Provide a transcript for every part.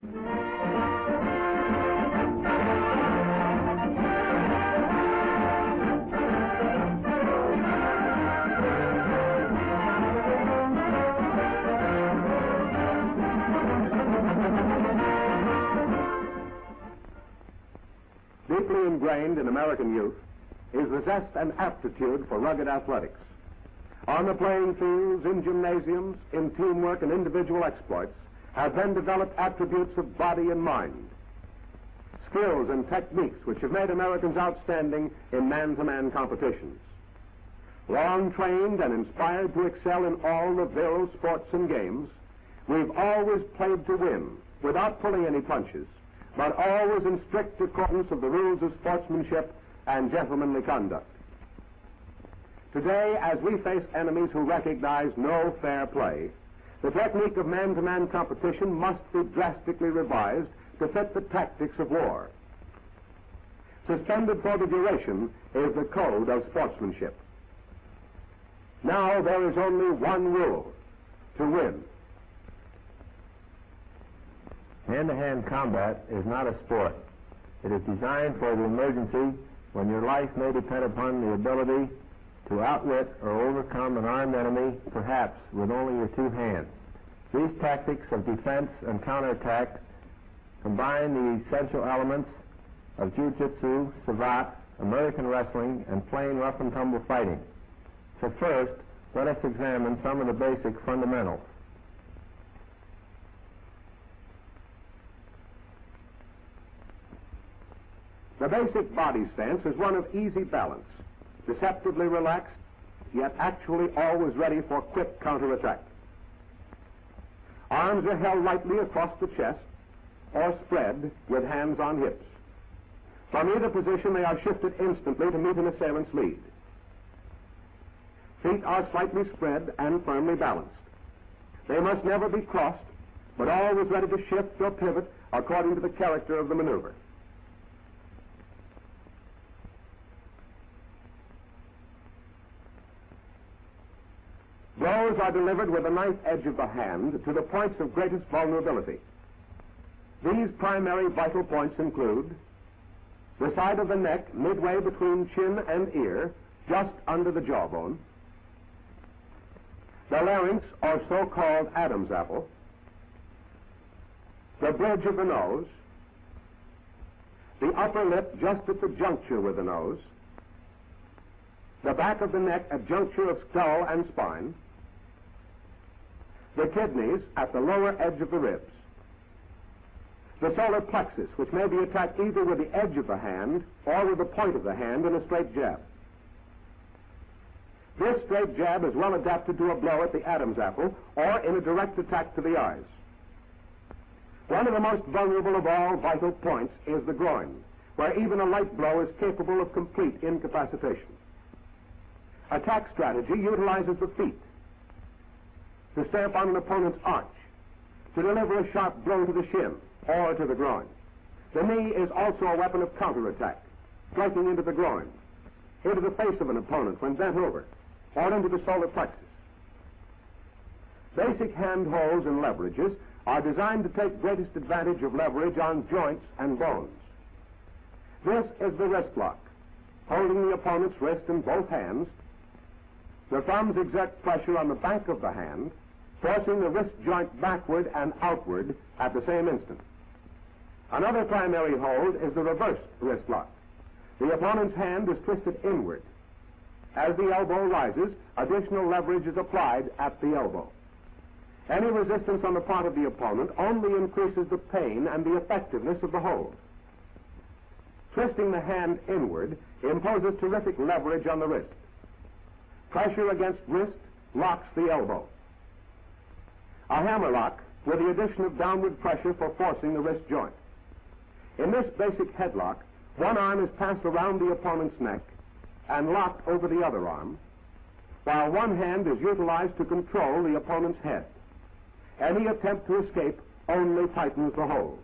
Deeply ingrained in American youth is the zest and aptitude for rugged athletics. On the playing fields, in gymnasiums, in teamwork and individual exploits have been developed attributes of body and mind, skills and techniques which have made Americans outstanding in man-to-man competitions. Long trained and inspired to excel in all the virile sports and games, we've always played to win without pulling any punches, but always in strict accordance of the rules of sportsmanship and gentlemanly conduct. Today, as we face enemies who recognize no fair play, the technique of man-to-man competition must be drastically revised to fit the tactics of war. Suspended for the duration is the code of sportsmanship. Now there is only one rule: to win. Hand-to-hand combat is not a sport. It is designed for the emergency when your life may depend upon the ability to outwit or overcome an armed enemy, perhaps with only your two hands. These tactics of defense and counterattack combine the essential elements of jiu-jitsu, savate, American wrestling, and plain rough-and-tumble fighting. So first, let us examine some of the basic fundamentals. The basic body stance is one of easy balance, deceptively relaxed, yet actually always ready for quick counterattack. Arms are held lightly across the chest or spread with hands on hips. From either position, they are shifted instantly to meet an assailant's lead. Feet are slightly spread and firmly balanced. They must never be crossed, but always ready to shift or pivot according to the character of the maneuver. Blows are delivered with the knife edge of the hand to the points of greatest vulnerability. These primary vital points include the side of the neck midway between chin and ear, just under the jawbone, the larynx, or so-called Adam's apple, the bridge of the nose, the upper lip just at the juncture with the nose, the back of the neck at juncture of skull and spine, the kidneys at the lower edge of the ribs, the solar plexus, which may be attacked either with the edge of the hand or with the point of the hand in a straight jab. This straight jab is well adapted to a blow at the Adam's apple or in a direct attack to the eyes. One of the most vulnerable of all vital points is the groin, where even a light blow is capable of complete incapacitation. Attack strategy utilizes the feet to stamp on an opponent's arch, to deliver a sharp blow to the shin or to the groin. The knee is also a weapon of counterattack, striking into the groin, into the face of an opponent when bent over, or into the solar plexus. Basic hand holds and leverages are designed to take greatest advantage of leverage on joints and bones. This is the wrist lock, holding the opponent's wrist in both hands. The thumbs exert pressure on the back of the hand, forcing the wrist joint backward and outward at the same instant. Another primary hold is the reverse wrist lock. The opponent's hand is twisted inward. As the elbow rises, additional leverage is applied at the elbow. Any resistance on the part of the opponent only increases the pain and the effectiveness of the hold. Twisting the hand inward imposes terrific leverage on the wrist. Pressure against wrist locks the elbow. A hammer lock with the addition of downward pressure for forcing the wrist joint. In this basic headlock, one arm is passed around the opponent's neck and locked over the other arm, while one hand is utilized to control the opponent's head. Any attempt to escape only tightens the hold.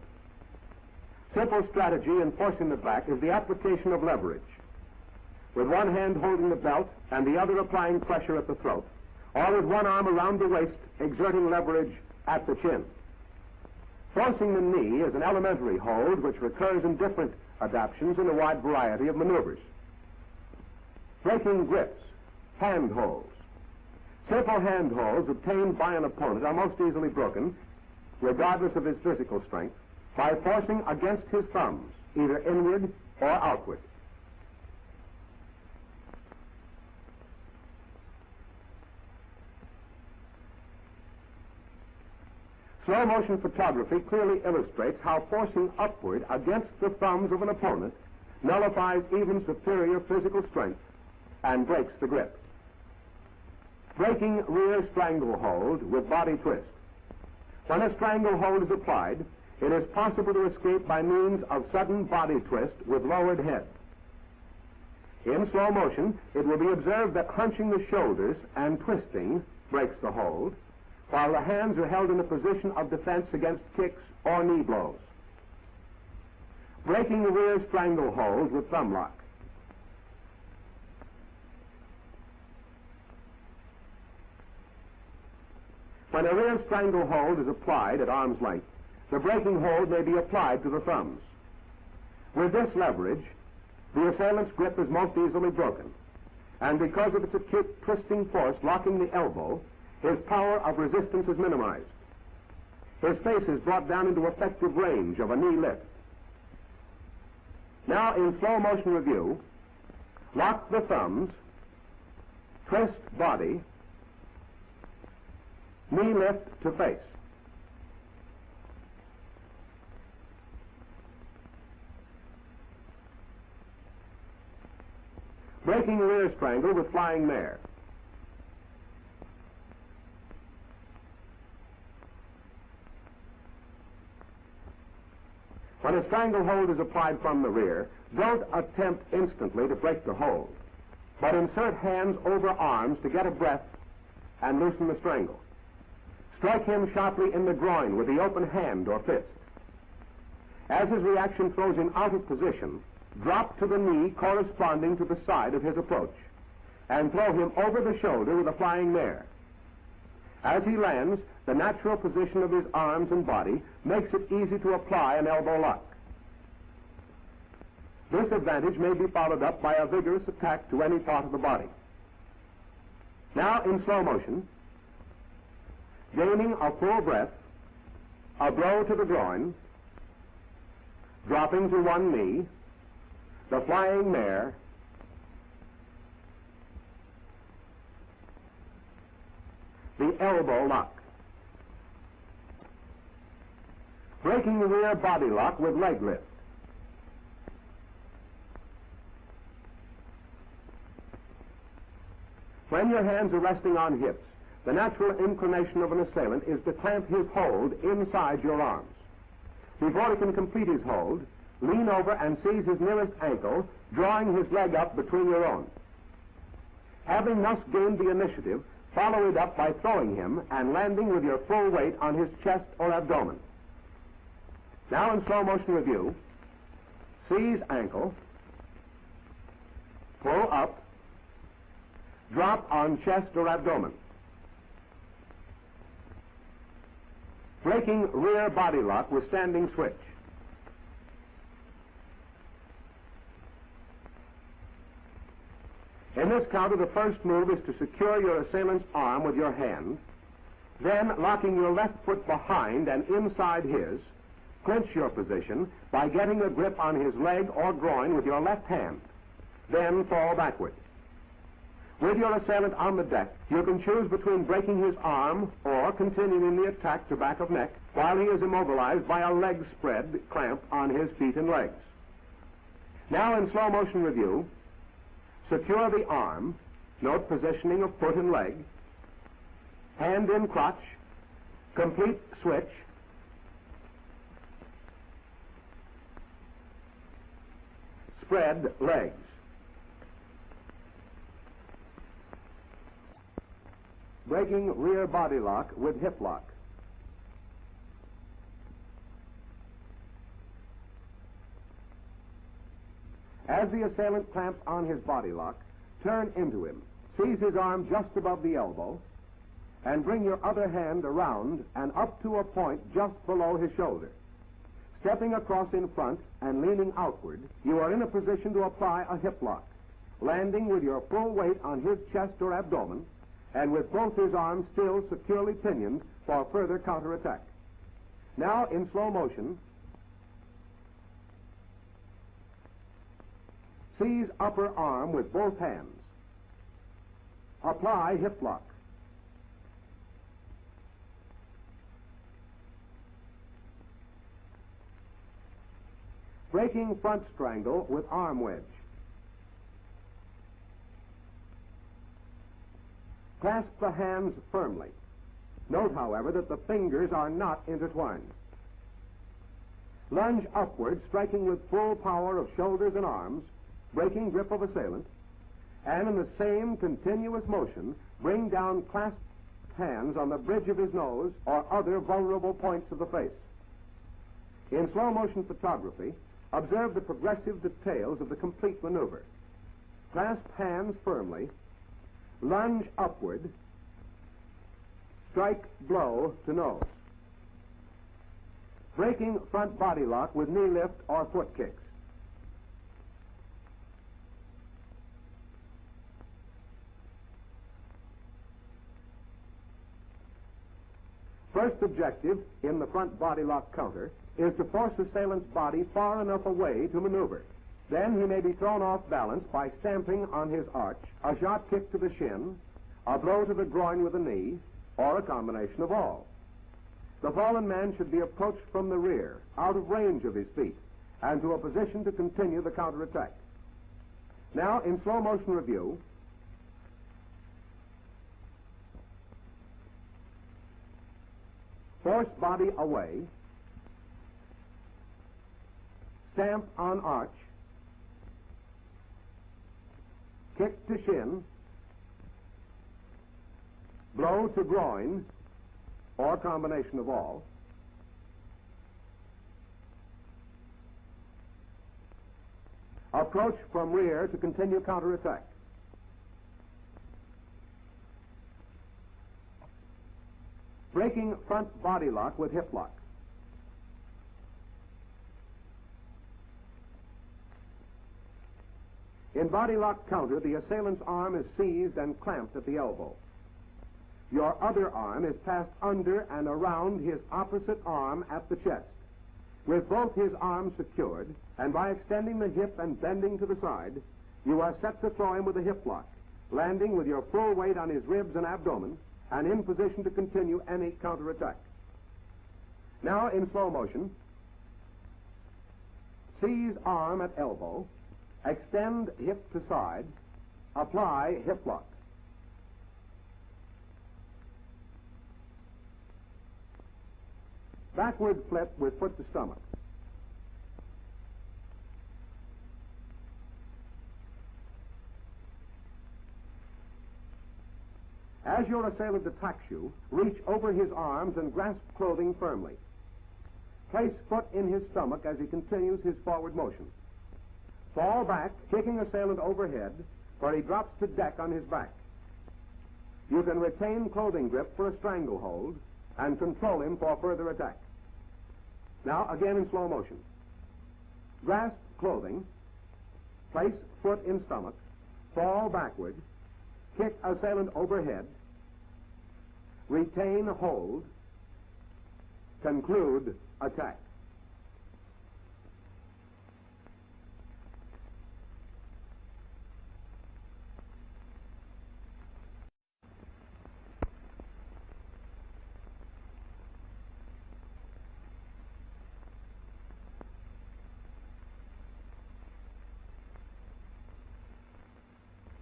Simple strategy in forcing the back is the application of leverage, with one hand holding the belt and the other applying pressure at the throat, or with one arm around the waist exerting leverage at the chin. Forcing the knee is an elementary hold which recurs in different adaptations in a wide variety of maneuvers. Breaking grips, hand holds. Simple hand holds obtained by an opponent are most easily broken, regardless of his physical strength, by forcing against his thumbs, either inward or outward. Slow motion photography clearly illustrates how forcing upward against the thumbs of an opponent nullifies even superior physical strength and breaks the grip. Breaking rear stranglehold with body twist. When a stranglehold is applied, it is possible to escape by means of sudden body twist with lowered head. In slow motion, it will be observed that hunching the shoulders and twisting breaks the hold, while the hands are held in a position of defense against kicks or knee blows. Breaking the rear stranglehold with thumb lock. When a rear stranglehold is applied at arm's length, the breaking hold may be applied to the thumbs. With this leverage, the assailant's grip is most easily broken, and because of its acute twisting force locking the elbow, his power of resistance is minimized. His face is brought down into effective range of a knee lift. Now, in slow motion review, lock the thumbs, twist body, knee lift to face. Breaking rear strangle with flying mare. When a stranglehold is applied from the rear, don't attempt instantly to break the hold, but insert hands over arms to get a breath and loosen the strangle. Strike him sharply in the groin with the open hand or fist. As his reaction throws him out of position, drop to the knee corresponding to the side of his approach, and throw him over the shoulder with a flying mare. As he lands, the natural position of his arms and body makes it easy to apply an elbow lock. This advantage may be followed up by a vigorous attack to any part of the body. Now, in slow motion, gaining a full breath, a blow to the groin, dropping to one knee, the flying mare, the elbow lock. Breaking the rear body lock with leg lift. When your hands are resting on hips, the natural inclination of an assailant is to clamp his hold inside your arms. Before he can complete his hold, lean over and seize his nearest ankle, drawing his leg up between your own. Having thus gained the initiative, follow it up by throwing him and landing with your full weight on his chest or abdomen. Now in slow motion review, seize ankle, pull up, drop on chest or abdomen. Breaking rear body lock with standing switch. In this counter, the first move is to secure your assailant's arm with your hand. Then, locking your left foot behind and inside his, clinch your position by getting a grip on his leg or groin with your left hand. Then fall backward. With your assailant on the deck, you can choose between breaking his arm or continuing the attack to back of neck while he is immobilized by a leg spread clamp on his feet and legs. Now, in slow motion review, secure the arm, note positioning of foot and leg, hand in crotch, complete switch, spread legs. Breaking rear body lock with hip lock. As the assailant clamps on his body lock, turn into him. Seize his arm just above the elbow and bring your other hand around and up to a point just below his shoulder. Stepping across in front and leaning outward, you are in a position to apply a hip lock, landing with your full weight on his chest or abdomen and with both his arms still securely pinioned for further counterattack. Now, in slow motion, seize upper arm with both hands. Apply hip lock. Breaking front strangle with arm wedge. Clasp the hands firmly. Note, however, that the fingers are not intertwined. Lunge upward, striking with full power of shoulders and arms, breaking grip of assailant, and in the same continuous motion, bring down clasped hands on the bridge of his nose or other vulnerable points of the face. In slow motion photography, observe the progressive details of the complete maneuver. Clasp hands firmly, lunge upward, strike blow to nose. Breaking front body lock with knee lift or foot kicks. First objective in the front body lock counter is to force assailant's body far enough away to maneuver. Then he may be thrown off balance by stamping on his arch, a shot kick to the shin, a blow to the groin with a knee, or a combination of all. The fallen man should be approached from the rear, out of range of his feet, and to a position to continue the counterattack. Now, in slow motion review, force body away, stamp on arch, kick to shin, blow to groin, or combination of all, approach from rear to continue counterattack. Breaking front body lock with hip lock. In body lock counter, the assailant's arm is seized and clamped at the elbow. Your other arm is passed under and around his opposite arm at the chest. With both his arms secured, and by extending the hip and bending to the side, you are set to throw him with a hip lock, landing with your full weight on his ribs and abdomen, and in position to continue any counterattack. Now, in slow motion, seize arm at elbow, extend hip to side, apply hip lock. Backward flip with foot to stomach. As your assailant attacks you, reach over his arms and grasp clothing firmly. Place foot in his stomach as he continues his forward motion. Fall back, kicking assailant overhead, where he drops to deck on his back. You can retain clothing grip for a stranglehold and control him for further attack. Now, again in slow motion. Grasp clothing, place foot in stomach, fall backward, kick assailant overhead, retain hold, conclude attack.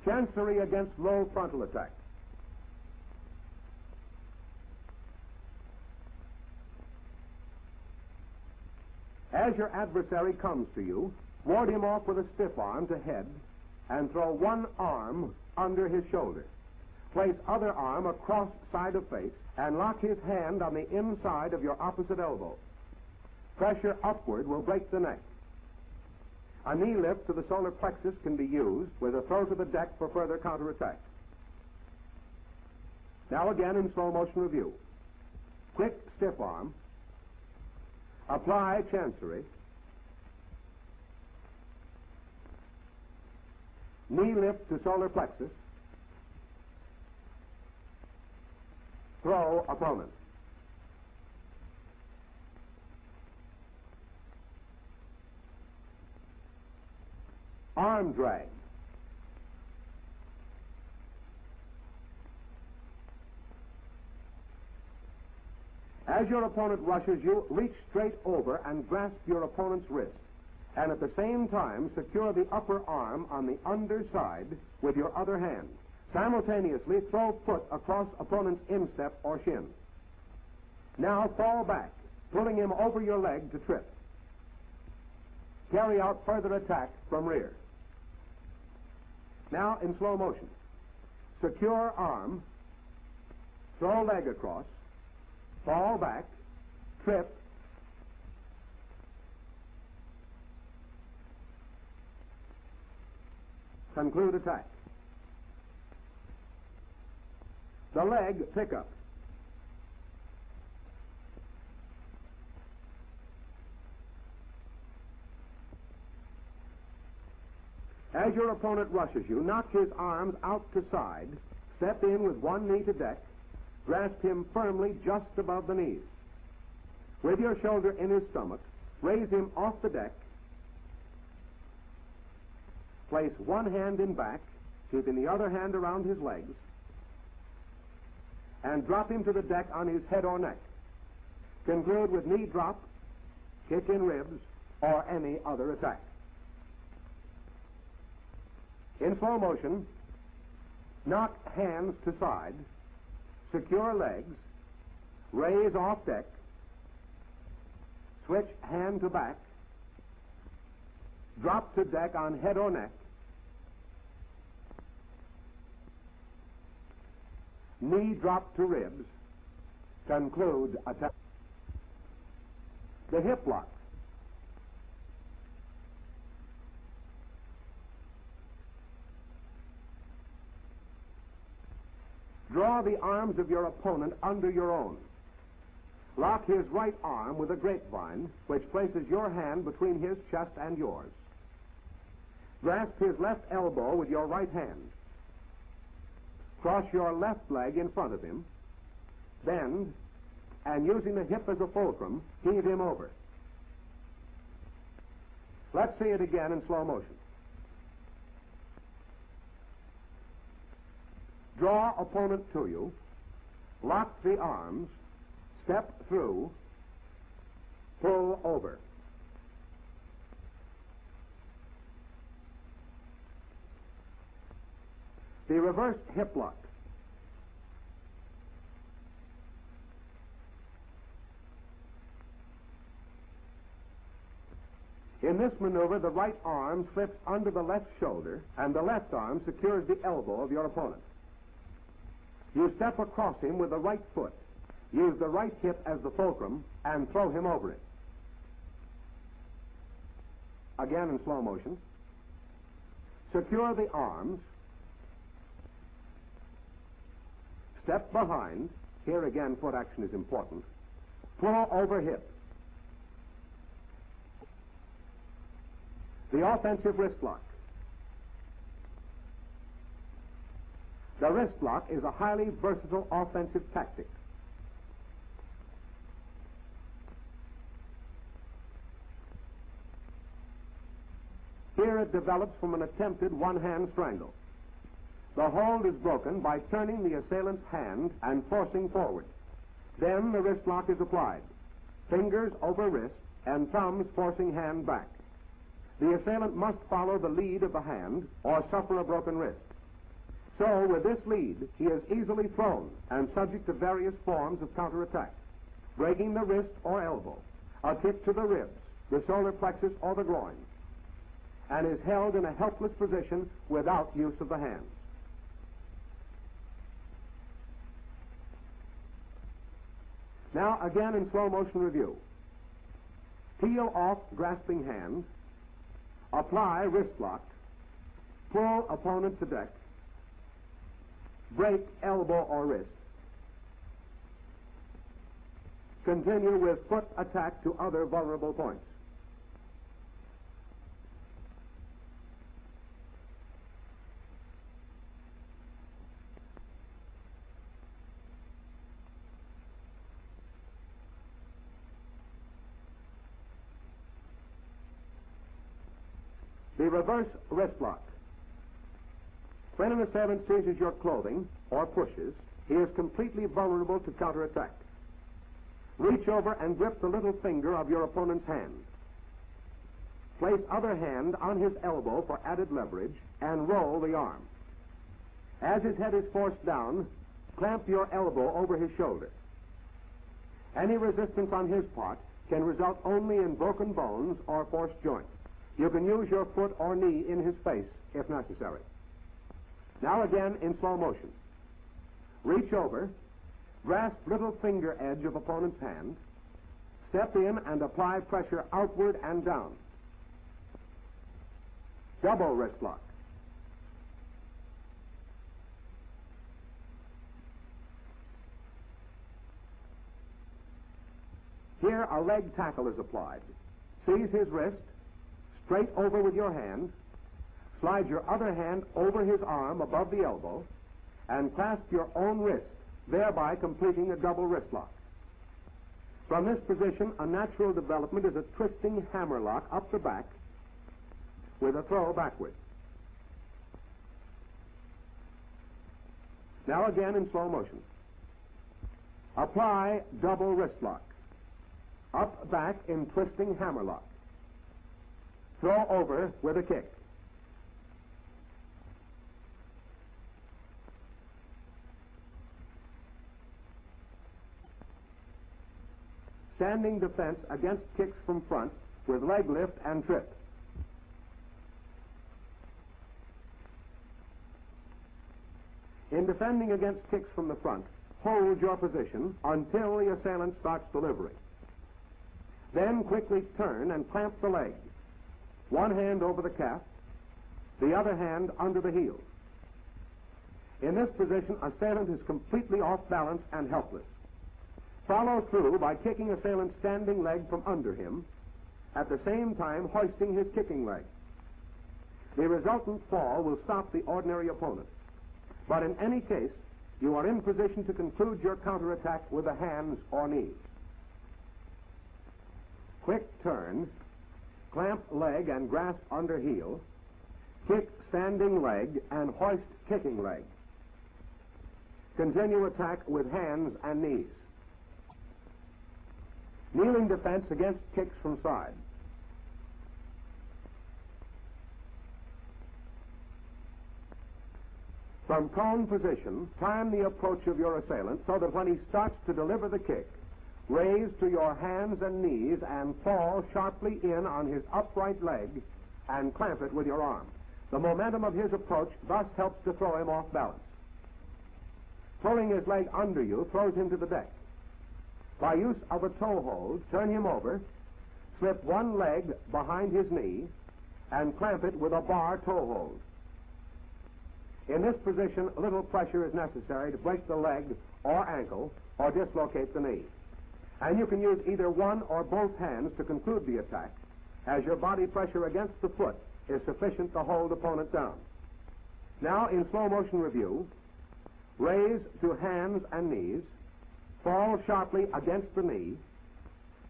Chancery against low frontal attack. As your adversary comes to you, ward him off with a stiff arm to head and throw one arm under his shoulder. Place other arm across side of face and lock his hand on the inside of your opposite elbow. Pressure upward will break the neck. A knee lift to the solar plexus can be used with a throw to the deck for further counterattack. Now again in slow motion review. Quick stiff arm. Apply chancery. Knee lift to solar plexus. Throw opponent. Arm drag. As your opponent rushes you, reach straight over and grasp your opponent's wrist, and at the same time secure the upper arm on the underside with your other hand. Simultaneously throw foot across opponent's instep or shin. Now fall back, pulling him over your leg to trip. Carry out further attack from rear. Now in slow motion. Secure arm, throw leg across, fall back, trip, conclude attack. The leg pickup. As your opponent rushes you, knock his arms out to side, step in with one knee to deck, grasp him firmly just above the knees. With your shoulder in his stomach, raise him off the deck, place one hand in back, keeping the other hand around his legs, and drop him to the deck on his head or neck. Conclude with knee drop, kick in ribs, or any other attack. In slow motion, knock hands to side, secure legs, raise off deck, switch hand to back, drop to deck on head or neck, knee drop to ribs, conclude attack. The hip lock. Draw the arms of your opponent under your own. Lock his right arm with a grapevine, which places your hand between his chest and yours. Grasp his left elbow with your right hand. Cross your left leg in front of him. Bend, and using the hip as a fulcrum, heave him over. Let's see it again in slow motion. Draw opponent to you, lock the arms, step through, pull over. The reverse hip lock. In this maneuver, the right arm slips under the left shoulder, and the left arm secures the elbow of your opponent. You step across him with the right foot, use the right hip as the fulcrum, and throw him over it. Again in slow motion. Secure the arms. Step behind. Here again, foot action is important. Pull over hip. The offensive wrist lock. The wrist lock is a highly versatile offensive tactic. Here it develops from an attempted one-hand strangle. The hold is broken by turning the assailant's hand and forcing forward. Then the wrist lock is applied. Fingers over wrist and thumbs forcing hand back. The assailant must follow the lead of the hand or suffer a broken wrist. So, with this lead, he is easily thrown and subject to various forms of counterattack. Breaking the wrist or elbow, a kick to the ribs, the solar plexus or the groin, and is held in a helpless position without use of the hands. Now, again in slow motion review. Peel off grasping hand, apply wrist lock, pull opponent to deck, break elbow or wrist, Continue with foot attack to other vulnerable points. The reverse wrist lock. When an assailant seizes your clothing or pushes, he is completely vulnerable to counterattack. Reach over and grip the little finger of your opponent's hand. Place other hand on his elbow for added leverage and roll the arm. As his head is forced down, clamp your elbow over his shoulder. Any resistance on his part can result only in broken bones or forced joints. You can use your foot or knee in his face if necessary. Now again in slow motion. Reach over, grasp little finger edge of opponent's hand, step in and apply pressure outward and down. Double wrist lock. Here a leg tackle is applied. Seize his wrist, straight over with your hand, slide your other hand over his arm above the elbow, and clasp your own wrist, thereby completing a double wrist lock. From this position, a natural development is a twisting hammer lock up the back with a throw backward. Now again in slow motion. Apply double wrist lock. Up back in twisting hammer lock. Throw over with a kick. Standing defense against kicks from front with leg lift and trip. In defending against kicks from the front, hold your position until the assailant starts delivering. Then quickly turn and clamp the leg. One hand over the calf, the other hand under the heel. In this position, assailant is completely off balance and helpless. Follow through by kicking assailant's standing leg from under him, at the same time hoisting his kicking leg. The resultant fall will stop the ordinary opponent. But in any case, you are in position to conclude your counterattack with the hands or knees. Quick turn, clamp leg and grasp under heel, kick standing leg and hoist kicking leg. Continue attack with hands and knees. Kneeling defense against kicks from side. From prone position, time the approach of your assailant so that when he starts to deliver the kick, raise to your hands and knees and fall sharply in on his upright leg and clamp it with your arm. The momentum of his approach thus helps to throw him off balance. Pulling his leg under you throws him to the deck. By use of a toe hold, turn him over, slip one leg behind his knee, and clamp it with a bar toe hold. In this position, little pressure is necessary to break the leg or ankle or dislocate the knee. And you can use either one or both hands to conclude the attack, as your body pressure against the foot is sufficient to hold opponent down. Now, in slow motion review, raise to hands and knees, fall sharply against the knee,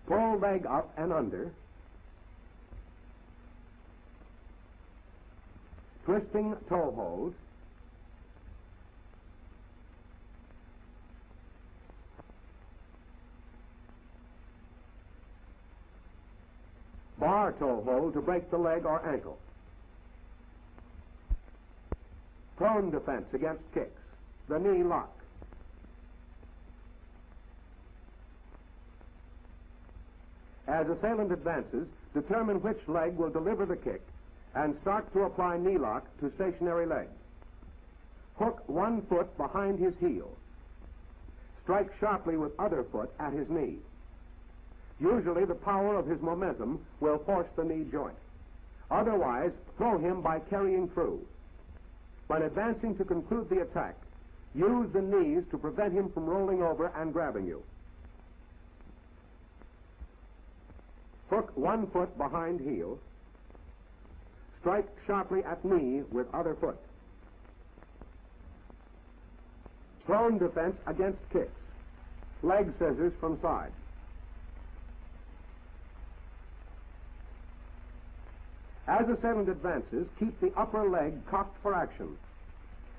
pull leg up and under, twisting toe hold, bar toe hold to break the leg or ankle. Prone defense against kicks, the knee lock. As assailant advances, determine which leg will deliver the kick and start to apply knee lock to stationary leg. Hook one foot behind his heel. Strike sharply with other foot at his knee. Usually the power of his momentum will force the knee joint. Otherwise, throw him by carrying through. When advancing to conclude the attack, use the knees to prevent him from rolling over and grabbing you. Hook one foot behind heel. Strike sharply at knee with other foot. Prone defense against kicks. Leg scissors from side. As assailant advances, keep the upper leg cocked for action.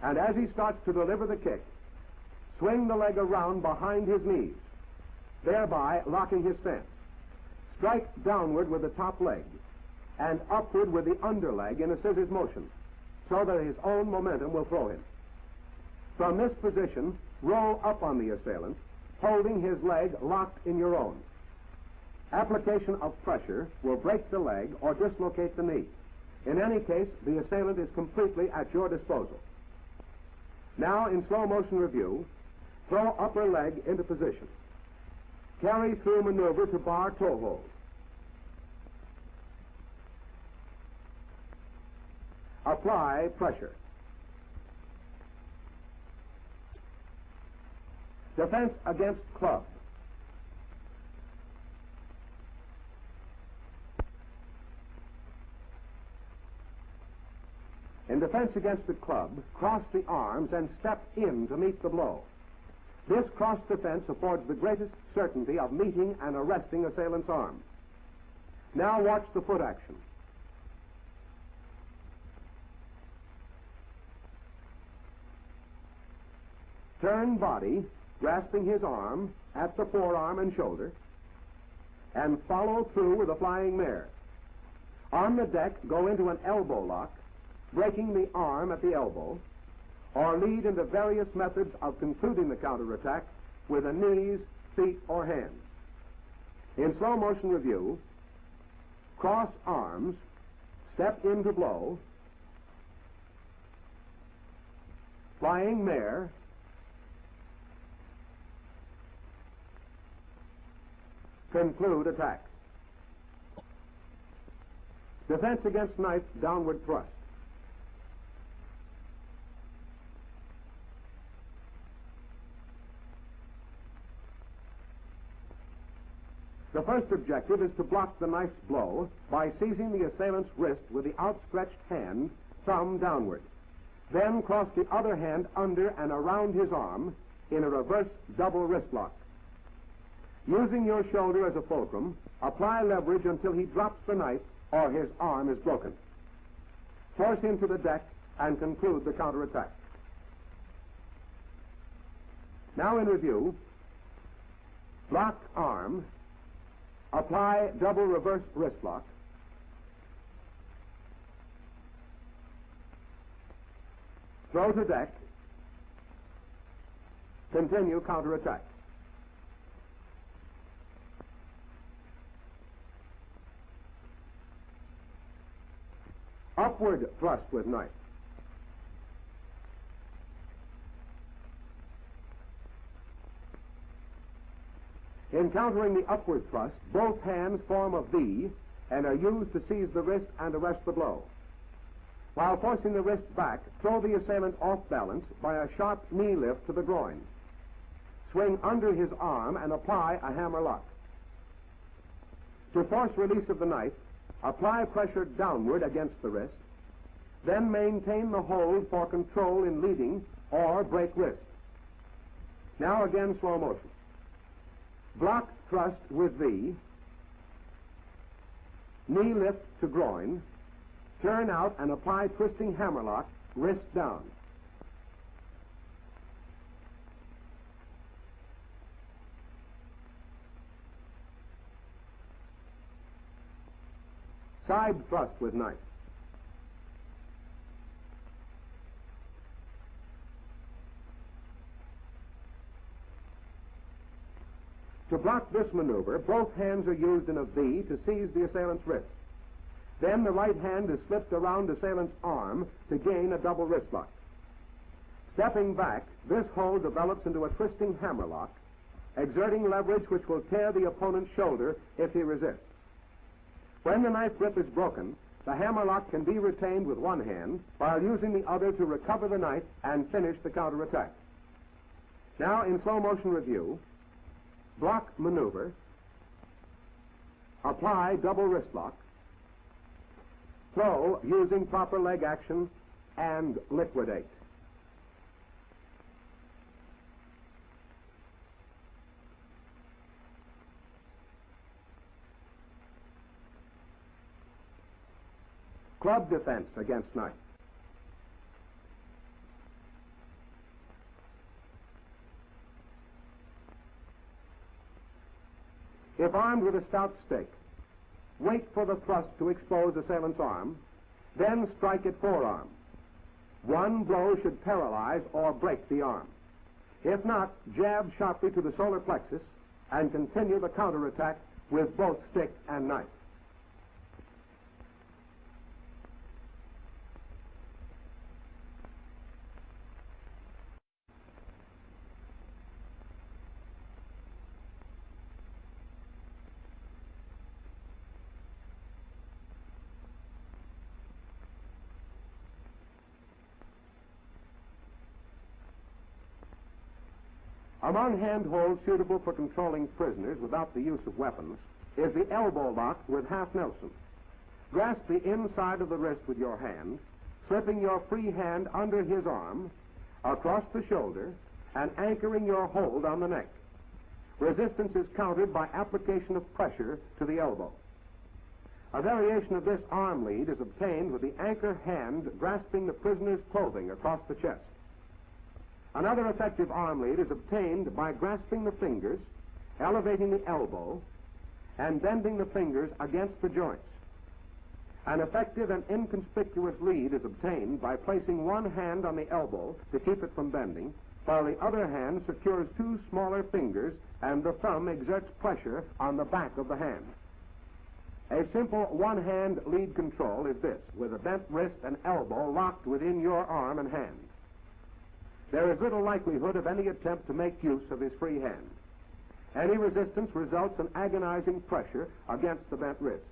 And as he starts to deliver the kick, swing the leg around behind his knees, thereby locking his stance. Strike downward with the top leg and upward with the under leg in a scissors motion so that his own momentum will throw him. From this position, roll up on the assailant, holding his leg locked in your own. Application of pressure will break the leg or dislocate the knee. In any case, the assailant is completely at your disposal. Now, in slow motion review, throw upper leg into position. Carry through maneuver to bar toe hold. Apply pressure. Defense against club. In defense against the club, cross the arms and step in to meet the blow. This cross defense affords the greatest certainty of meeting and arresting assailant's arm. Now watch the foot action. Turn body, grasping his arm at the forearm and shoulder, and follow through with a flying mare. On the deck, go into an elbow lock, breaking the arm at the elbow, or lead into various methods of concluding the counterattack with the knees, feet, or hands. In slow motion review, cross arms, step in to blow, flying mare, conclude attack. Defense against knife, downward thrust. The first objective is to block the knife's blow by seizing the assailant's wrist with the outstretched hand, thumb downward. Then cross the other hand under and around his arm in a reverse double wrist lock. Using your shoulder as a fulcrum, apply leverage until he drops the knife or his arm is broken. Force him to the deck and conclude the counterattack. Now in review, block arm, apply double reverse wrist lock, throw to deck, continue counterattack. Upward thrust with knife. In countering the upward thrust, both hands form a V and are used to seize the wrist and arrest the blow. While forcing the wrist back, throw the assailant off balance by a sharp knee lift to the groin. Swing under his arm and apply a hammer lock. To force release of the knife, apply pressure downward against the wrist, then maintain the hold for control in leading or break wrist. Now again slow motion. Block thrust with V, knee lift to groin, turn out and apply twisting hammerlock, wrist down. Side thrust with knife. To block this maneuver, both hands are used in a V to seize the assailant's wrist. Then the right hand is slipped around assailant's arm to gain a double wrist lock. Stepping back, this hold develops into a twisting hammerlock, exerting leverage which will tear the opponent's shoulder if he resists. When the knife grip is broken, the hammerlock can be retained with one hand while using the other to recover the knife and finish the counterattack. Now, in slow motion review, block maneuver, Apply double wrist lock. Throw using proper leg action and liquidate. Club defense against knife. If armed with a stout stick, wait for the thrust to expose assailant's arm, then strike at forearm. One blow should paralyze or break the arm. If not, jab sharply to the solar plexus and continue the counterattack with both stick and knife. Among handholds suitable for controlling prisoners without the use of weapons is the elbow lock with half Nelson. Grasp the inside of the wrist with your hand, slipping your free hand under his arm, across the shoulder, and anchoring your hold on the neck. Resistance is countered by application of pressure to the elbow. A variation of this arm lead is obtained with the anchor hand grasping the prisoner's clothing across the chest. Another effective arm lead is obtained by grasping the fingers, elevating the elbow, and bending the fingers against the joints. An effective and inconspicuous lead is obtained by placing one hand on the elbow to keep it from bending, while the other hand secures two smaller fingers and the thumb exerts pressure on the back of the hand. A simple one-hand lead control is this, with a bent wrist and elbow locked within your arm and hand. There is little likelihood of any attempt to make use of his free hand. Any resistance results in agonizing pressure against the bent wrist.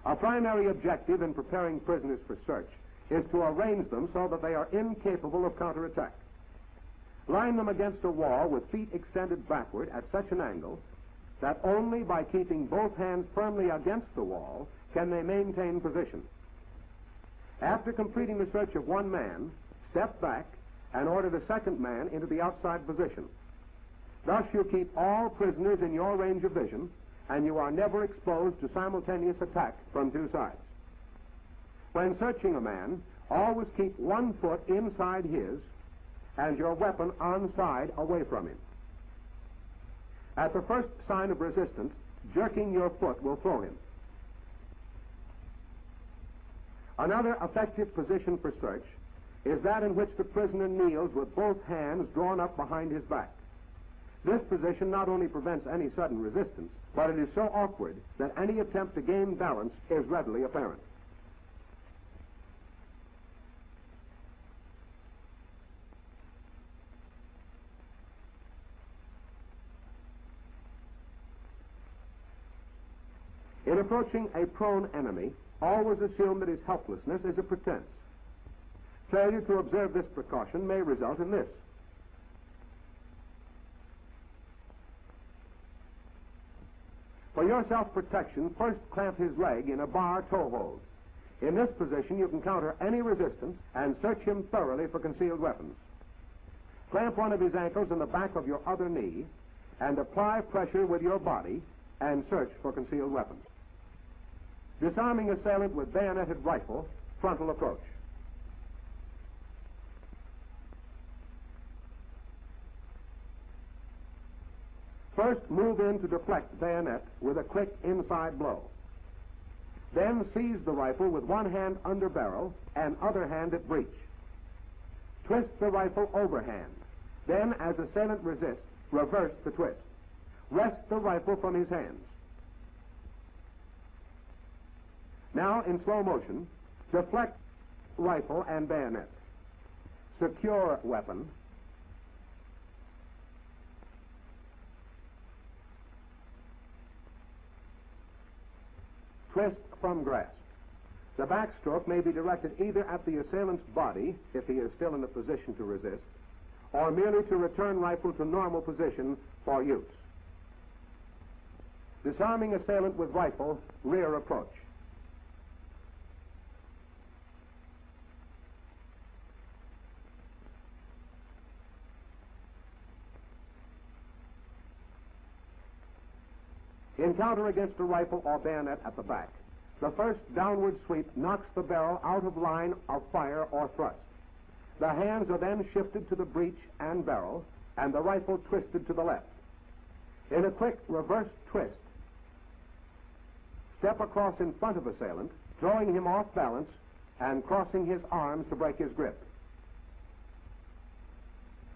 Our primary objective in preparing prisoners for search is to arrange them so that they are incapable of counterattack. Line them against a wall with feet extended backward at such an angle that only by keeping both hands firmly against the wall can they maintain position. After completing the search of one man, step back and order the second man into the outside position. Thus you keep all prisoners in your range of vision, and you are never exposed to simultaneous attack from two sides. When searching a man, always keep one foot inside his and your weapon on side away from him. At the first sign of resistance, jerking your foot will throw him. Another effective position for search is that in which the prisoner kneels with both hands drawn up behind his back. This position not only prevents any sudden resistance, but it is so awkward that any attempt to gain balance is readily apparent. In approaching a prone enemy, always assume that his helplessness is a pretense. Failure to observe this precaution may result in this. For your self-protection, first clamp his leg in a bar toe hold. In this position, you can counter any resistance and search him thoroughly for concealed weapons. Clamp one of his ankles in the back of your other knee and apply pressure with your body and search for concealed weapons. Disarming assailant with bayoneted rifle, frontal approach. First, move in to deflect bayonet with a quick inside blow. Then seize the rifle with one hand under barrel and other hand at breech. Twist the rifle overhand. Then, as assailant resists, reverse the twist. Wrest the rifle from his hands. Now, in slow motion, deflect rifle and bayonet. Secure weapon. Twist from grasp. The backstroke may be directed either at the assailant's body, if he is still in a position to resist, or merely to return rifle to normal position for use. Disarming assailant with rifle, rear approach. Encounter against a rifle or bayonet at the back. The first downward sweep knocks the barrel out of line of fire or thrust. The hands are then shifted to the breech and barrel, and the rifle twisted to the left. In a quick reverse twist, step across in front of assailant, throwing him off balance and crossing his arms to break his grip.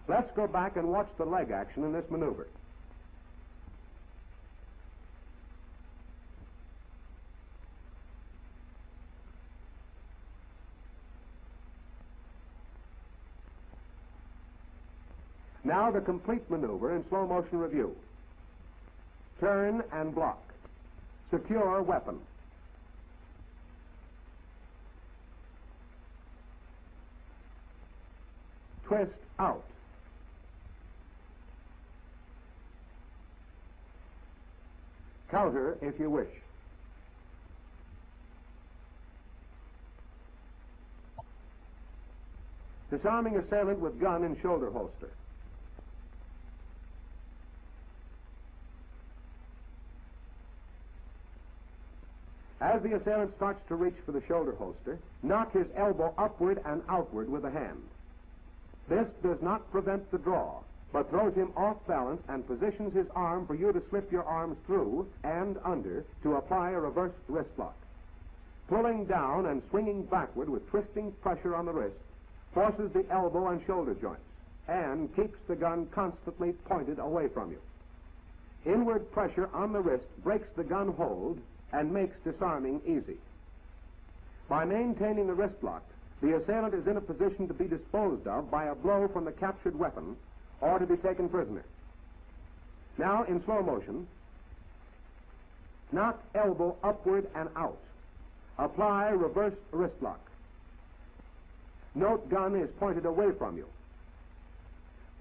Let's go back and watch the leg action in this maneuver. Now the complete maneuver in slow motion review. Turn and block. Secure weapon. Twist out. Counter if you wish. Disarming assailant with gun in shoulder holster. As the assailant starts to reach for the shoulder holster, knock his elbow upward and outward with the hand. This does not prevent the draw, but throws him off balance and positions his arm for you to slip your arms through and under to apply a reverse wrist lock. Pulling down and swinging backward with twisting pressure on the wrist forces the elbow and shoulder joints and keeps the gun constantly pointed away from you. Inward pressure on the wrist breaks the gun hold and makes disarming easy. By maintaining the wrist lock, the assailant is in a position to be disposed of by a blow from the captured weapon or to be taken prisoner. Now, in slow motion, knock elbow upward and out. Apply reverse wrist lock. Note gun is pointed away from you.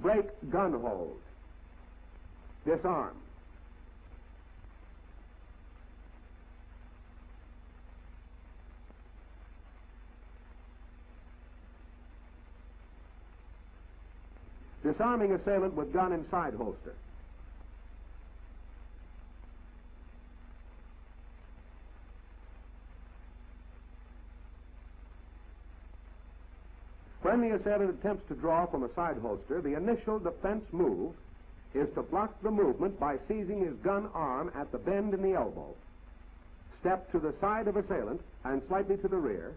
Break gun hold. Disarm. Disarming assailant with gun in side holster. When the assailant attempts to draw from a side holster, the initial defense move is to block the movement by seizing his gun arm at the bend in the elbow. Step to the side of assailant and slightly to the rear,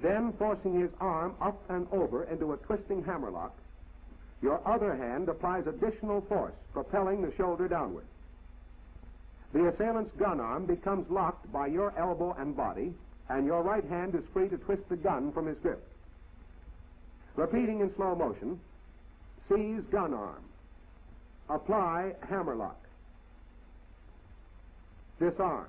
then forcing his arm up and over into a twisting hammerlock. Your other hand applies additional force, propelling the shoulder downward. The assailant's gun arm becomes locked by your elbow and body, and your right hand is free to twist the gun from his grip. Repeating in slow motion, seize gun arm. Apply hammerlock. Disarm.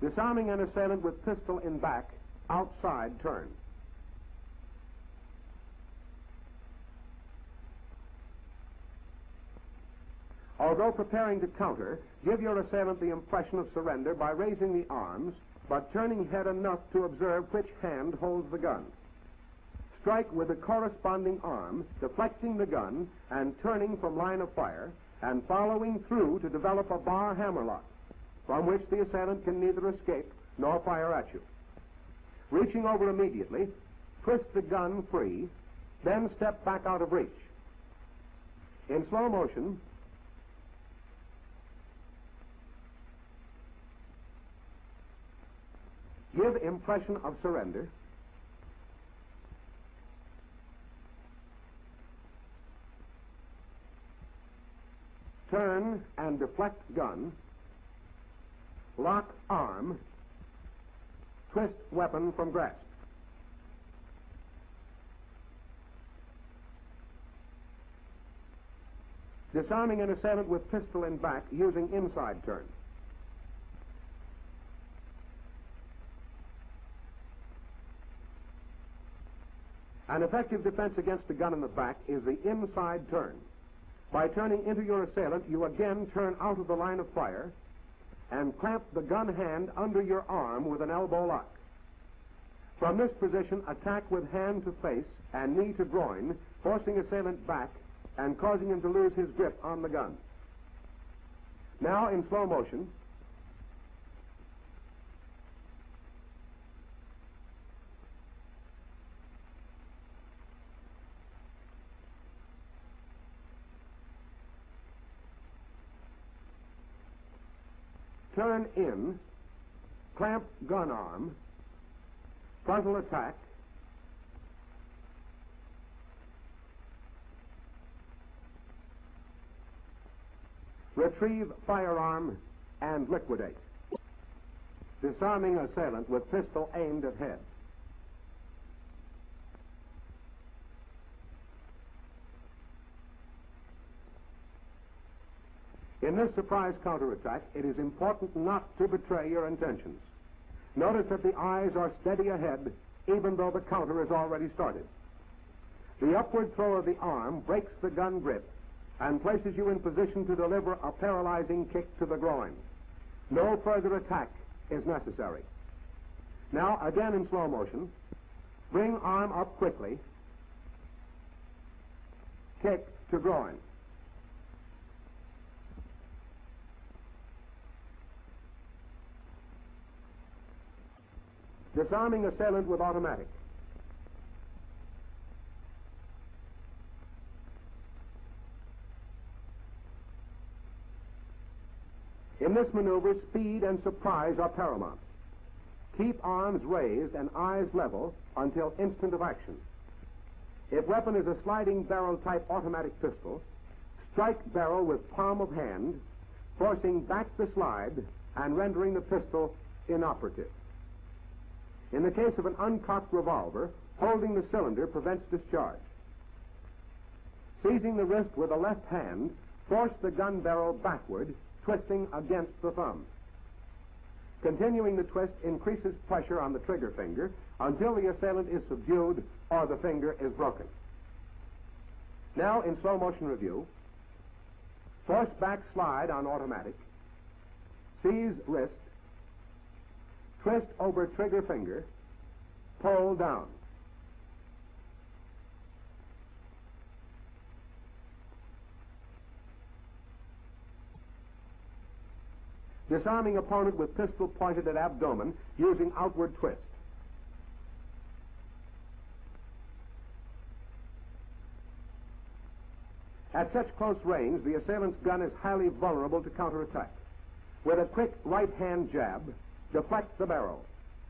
Disarming an assailant with pistol in back, outside turn. Although preparing to counter, give your assailant the impression of surrender by raising the arms, but turning head enough to observe which hand holds the gun. Strike with the corresponding arm, deflecting the gun and turning from line of fire, and following through to develop a bar hammerlock, from which the assailant can neither escape nor fire at you. Reaching over immediately, twist the gun free, then step back out of reach. In slow motion, give impression of surrender. Turn and deflect gun. Lock arm. Twist weapon from grasp. Disarming an assailant with pistol in back using inside turn. An effective defense against the gun in the back is the inside turn. By turning into your assailant, you again turn out of the line of fire and clamp the gun hand under your arm with an elbow lock. From this position, attack with hand to face and knee to groin, forcing assailant back and causing him to lose his grip on the gun. Now, in slow motion, turn in, clamp gun arm, frontal attack, retrieve firearm, and liquidate. Disarming assailant with pistol aimed at head. In this surprise counterattack, it is important not to betray your intentions. Notice that the eyes are steady ahead, even though the counter is already started. The upward throw of the arm breaks the gun grip and places you in position to deliver a paralyzing kick to the groin. No further attack is necessary. Now, again in slow motion, bring arm up quickly, kick to groin. Disarming assailant with automatic. In this maneuver, speed and surprise are paramount. Keep arms raised and eyes level until instant of action. If weapon is a sliding barrel type automatic pistol, strike barrel with palm of hand, forcing back the slide and rendering the pistol inoperative. In the case of an uncocked revolver, holding the cylinder prevents discharge. Seizing the wrist with the left hand, force the gun barrel backward, twisting against the thumb. Continuing the twist increases pressure on the trigger finger until the assailant is subdued or the finger is broken. Now, in slow motion review, force back slide on automatic, seize wrist, twist over trigger finger, pull down. Disarming opponent with pistol pointed at abdomen using outward twist. At such close range, the assailant's gun is highly vulnerable to counterattack. With a quick right hand jab, deflect the barrel,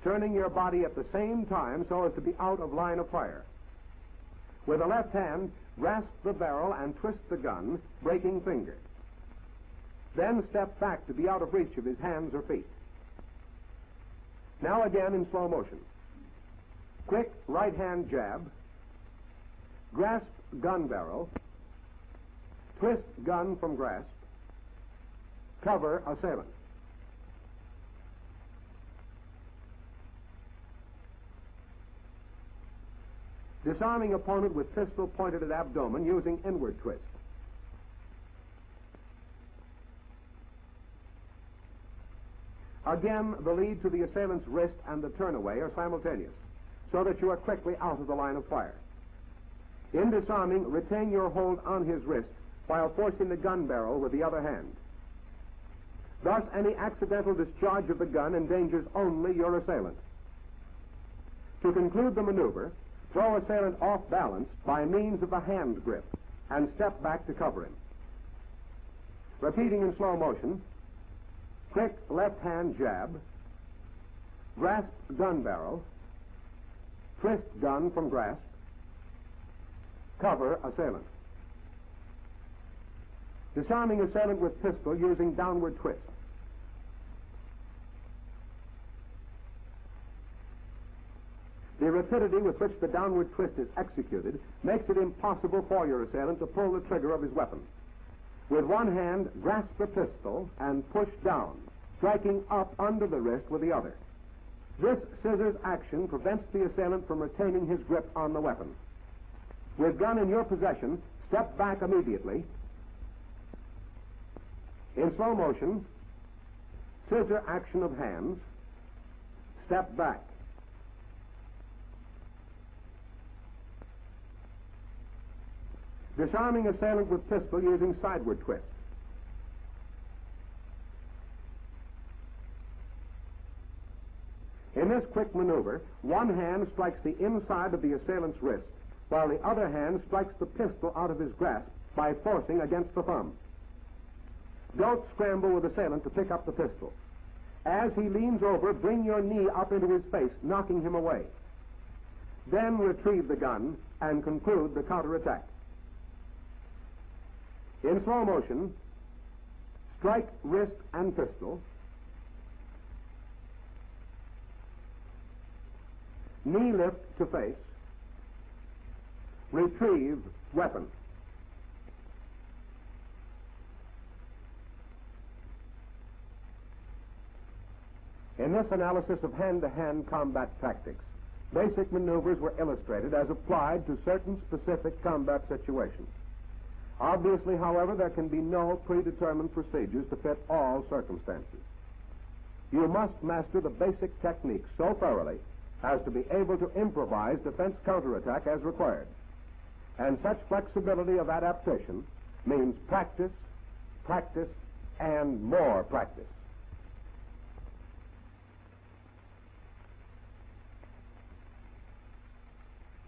turning your body at the same time so as to be out of line of fire. With the left hand, grasp the barrel and twist the gun, breaking finger. Then step back to be out of reach of his hands or feet. Now again in slow motion. Quick right hand jab, grasp gun barrel, twist gun from grasp, cover assailant. Disarming opponent with pistol pointed at abdomen using inward twist. Again, the lead to the assailant's wrist and the turnaway are simultaneous, so that you are quickly out of the line of fire. In disarming, retain your hold on his wrist while forcing the gun barrel with the other hand. Thus, any accidental discharge of the gun endangers only your assailant. To conclude the maneuver, throw assailant off balance by means of the hand grip and step back to cover him. Repeating in slow motion, quick left hand jab, grasp gun barrel, twist gun from grasp, cover assailant. Disarming assailant with pistol using downward twist. The rapidity with which the downward twist is executed makes it impossible for your assailant to pull the trigger of his weapon. With one hand, grasp the pistol and push down, striking up under the wrist with the other. This scissors action prevents the assailant from retaining his grip on the weapon. With gun in your possession, step back immediately. In slow motion, scissor action of hands, step back. Disarming assailant with pistol using sideward twist. In this quick maneuver, one hand strikes the inside of the assailant's wrist, while the other hand strikes the pistol out of his grasp by forcing against the thumb. Don't scramble with assailant to pick up the pistol. As he leans over, bring your knee up into his face, knocking him away. Then retrieve the gun and conclude the counterattack. In slow motion, strike wrist and pistol. Knee lift to face. Retrieve weapon. In this analysis of hand-to-hand combat tactics, basic maneuvers were illustrated as applied to certain specific combat situations. Obviously, however, there can be no predetermined procedures to fit all circumstances. You must master the basic techniques so thoroughly as to be able to improvise defense counterattack as required. And such flexibility of adaptation means practice, practice, and more practice.